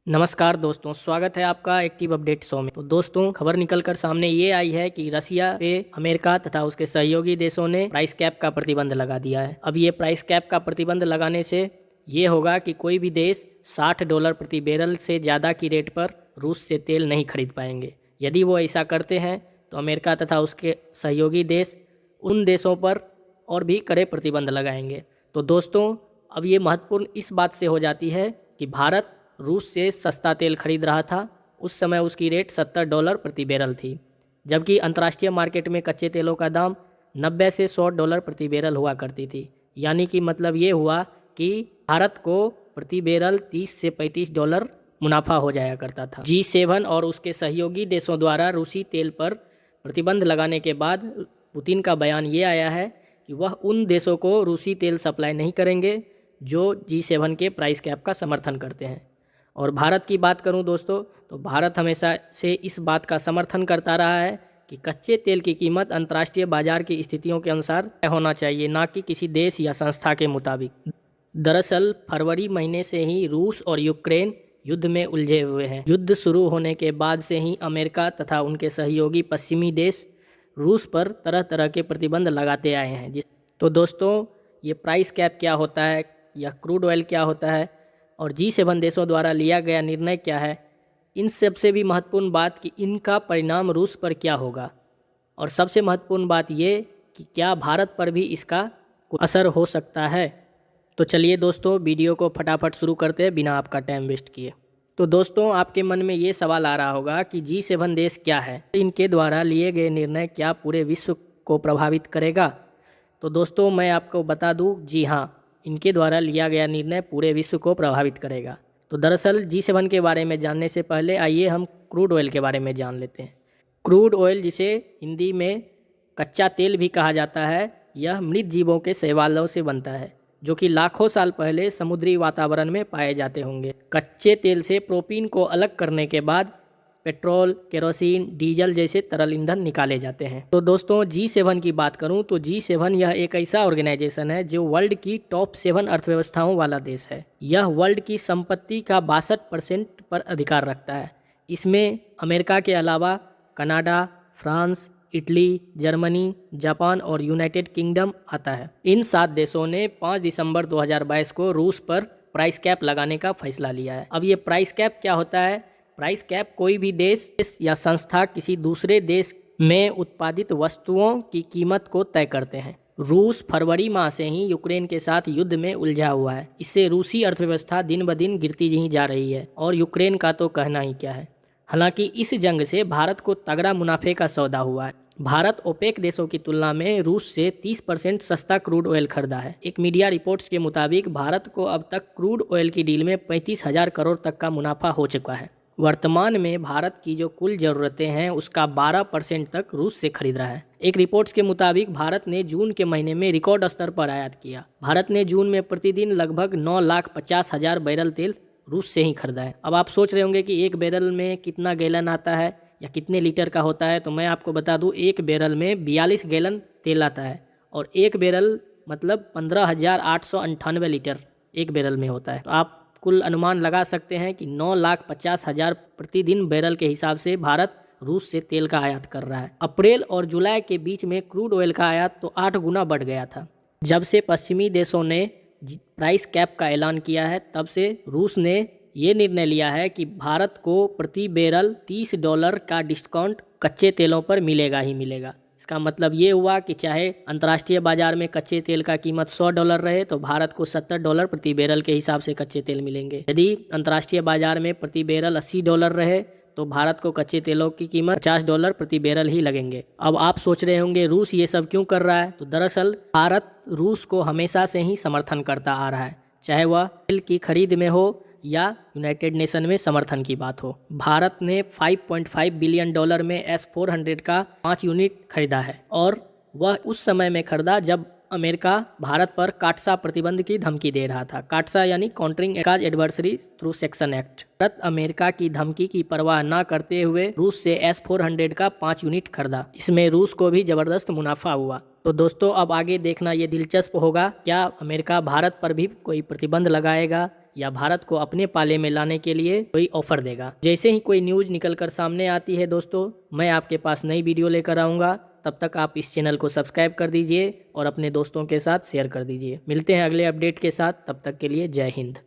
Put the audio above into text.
नमस्कार दोस्तों, स्वागत है आपका एक्टिव अपडेट शो में। तो दोस्तों, खबर निकलकर सामने ये आई है कि रसिया पे अमेरिका तथा उसके सहयोगी देशों ने प्राइस कैप का प्रतिबंध लगा दिया है। अब ये प्राइस कैप का प्रतिबंध लगाने से ये होगा कि कोई भी देश $60 प्रति बैरल से ज़्यादा की रेट पर रूस से तेल नहीं खरीद पाएंगे। यदि वो ऐसा करते हैं तो अमेरिका तथा उसके सहयोगी देश उन देशों पर और भी कड़े प्रतिबंध लगाएंगे। तो दोस्तों, अब ये महत्वपूर्ण इस बात से हो जाती है कि भारत रूस से सस्ता तेल खरीद रहा था। उस समय उसकी रेट $70 प्रति बैरल थी, जबकि अंतर्राष्ट्रीय मार्केट में कच्चे तेलों का दाम 90 से $100 प्रति बैरल हुआ करती थी। यानी कि मतलब ये हुआ कि भारत को प्रति बैरल $30 से $35 मुनाफा हो जाया करता था। G7 और उसके सहयोगी देशों द्वारा रूसी तेल पर प्रतिबंध लगाने के बाद पुतिन का बयान ये आया है कि वह उन देशों को रूसी तेल सप्लाई नहीं करेंगे जो G7 के प्राइस कैप का समर्थन करते हैं। और भारत की बात करूं दोस्तों, तो भारत हमेशा से इस बात का समर्थन करता रहा है कि कच्चे तेल की कीमत अंतर्राष्ट्रीय बाजार की स्थितियों के अनुसार तय होना चाहिए, ना कि किसी देश या संस्था के मुताबिक। दरअसल फरवरी महीने से ही रूस और यूक्रेन युद्ध में उलझे हुए हैं। युद्ध शुरू होने के बाद से ही अमेरिका तथा उनके सहयोगी पश्चिमी देश रूस पर तरह तरह के प्रतिबंध लगाते आए हैं। तो दोस्तों, ये प्राइस कैप क्या होता है या क्रूड ऑयल क्या होता है और G7 देशों द्वारा लिया गया निर्णय क्या है, इन सबसे भी महत्वपूर्ण बात कि इनका परिणाम रूस पर क्या होगा, और सबसे महत्वपूर्ण बात ये कि क्या भारत पर भी इसका कोई असर हो सकता है। तो चलिए दोस्तों, वीडियो को फटाफट शुरू करते हैं बिना आपका टाइम वेस्ट किए। तो दोस्तों, आपके मन में ये सवाल आ रहा होगा कि G7 देश क्या है, इनके द्वारा लिए गए निर्णय क्या पूरे विश्व को प्रभावित करेगा। तो दोस्तों, मैं आपको बता दूं, जी हाँ, इनके द्वारा लिया गया निर्णय पूरे विश्व को प्रभावित करेगा। तो दरअसल G7 के बारे में जानने से पहले आइए हम क्रूड ऑयल के बारे में जान लेते हैं। क्रूड ऑयल, जिसे हिंदी में कच्चा तेल भी कहा जाता है, यह मृत जीवों के शैवालों से बनता है जो कि लाखों साल पहले समुद्री वातावरण में पाए जाते होंगे। कच्चे तेल से प्रोपीन को अलग करने के बाद पेट्रोल, केरोसिन, डीजल जैसे तरल ईंधन निकाले जाते हैं। तो दोस्तों, G7 की बात करूं तो G7 यह एक ऐसा ऑर्गेनाइजेशन है जो वर्ल्ड की टॉप 7 अर्थव्यवस्थाओं वाला देश है। यह वर्ल्ड की संपत्ति का 62% पर अधिकार रखता है। इसमें अमेरिका के अलावा Canada, France, Italy, Germany, Japan और यूनाइटेड किंगडम आता है। इन 7 देशों ने 5 दिसंबर 2022 को रूस पर प्राइस कैप लगाने का फैसला लिया है। अब ये प्राइस कैप क्या होता है? प्राइस कैप कोई भी देश या संस्था किसी दूसरे देश में उत्पादित वस्तुओं की कीमत को तय करते हैं। रूस फरवरी माह से ही यूक्रेन के साथ युद्ध में उलझा हुआ है। इससे रूसी अर्थव्यवस्था दिन ब दिन गिरती ही जा रही है और यूक्रेन का तो कहना ही क्या है। हालांकि इस जंग से भारत को तगड़ा मुनाफे का सौदा हुआ है। भारत ओपेक देशों की तुलना में रूस से 30% सस्ता क्रूड ऑयल खरीदा है। एक मीडिया रिपोर्ट्स के मुताबिक भारत को अब तक क्रूड ऑयल की डील में 35,000 करोड़ तक का मुनाफा हो चुका है। वर्तमान में भारत की जो कुल ज़रूरतें हैं उसका 12% तक रूस से खरीद रहा है। एक रिपोर्ट्स के मुताबिक भारत ने जून के महीने में रिकॉर्ड स्तर पर आयात किया। भारत ने जून में प्रतिदिन लगभग 9,50,000 बैरल तेल रूस से ही खरीदा है। अब आप सोच रहे होंगे कि एक बैरल में कितना गैलन आता है या कितने लीटर का होता है। तो मैं आपको बता दूं, एक बैरल में 42 गैलन तेल आता है और एक बैरल मतलब 15,898 लीटर एक बैरल में होता है। तो आप कुल अनुमान लगा सकते हैं कि 9,50,000 प्रतिदिन बैरल के हिसाब से भारत रूस से तेल का आयात कर रहा है। अप्रैल और जुलाई के बीच में क्रूड ऑयल का आयात तो 8 गुना बढ़ गया था। जब से पश्चिमी देशों ने प्राइस कैप का ऐलान किया है, तब से रूस ने ये निर्णय लिया है कि भारत को प्रति बैरल $30 का डिस्काउंट कच्चे तेलों पर मिलेगा ही मिलेगा। इसका मतलब ये हुआ कि चाहे अंतर्राष्ट्रीय बाजार में कच्चे तेल का कीमत $100 रहे तो भारत को $70 प्रति बैरल के हिसाब से कच्चे तेल मिलेंगे। यदि अंतर्राष्ट्रीय बाजार में प्रति बैरल $80 रहे तो भारत को कच्चे तेलों की कीमत $50 प्रति बैरल ही लगेंगे। अब आप सोच रहे होंगे रूस ये सब क्यों कर रहा है? तो दरअसल भारत रूस को हमेशा से ही समर्थन करता आ रहा है, चाहे वह तेल की खरीद में हो या यूनाइटेड नेशन में समर्थन की बात हो। भारत ने $5.5 बिलियन में S-400 का 5 यूनिट खरीदा है और वह उस समय में खरीदा जब अमेरिका भारत पर काटसा प्रतिबंध की धमकी दे रहा था। काटसा यानी countering adversary through section act. Bharat America की धमकी की परवाह न करते हुए रूस से S-400 का 5 यूनिट खरीदा। इसमें रूस को भी जबरदस्त मुनाफा हुआ। तो दोस्तों, अब आगे देखना ये दिलचस्प होगा, क्या अमेरिका भारत पर भी कोई प्रतिबंध लगाएगा या भारत को अपने पाले में लाने के लिए कोई ऑफर देगा। जैसे ही कोई न्यूज़ निकल कर सामने आती है दोस्तों, मैं आपके पास नई वीडियो लेकर आऊँगा। तब तक आप इस चैनल को सब्सक्राइब कर दीजिए और अपने दोस्तों के साथ शेयर कर दीजिए। मिलते हैं अगले अपडेट के साथ, तब तक के लिए जय हिंद।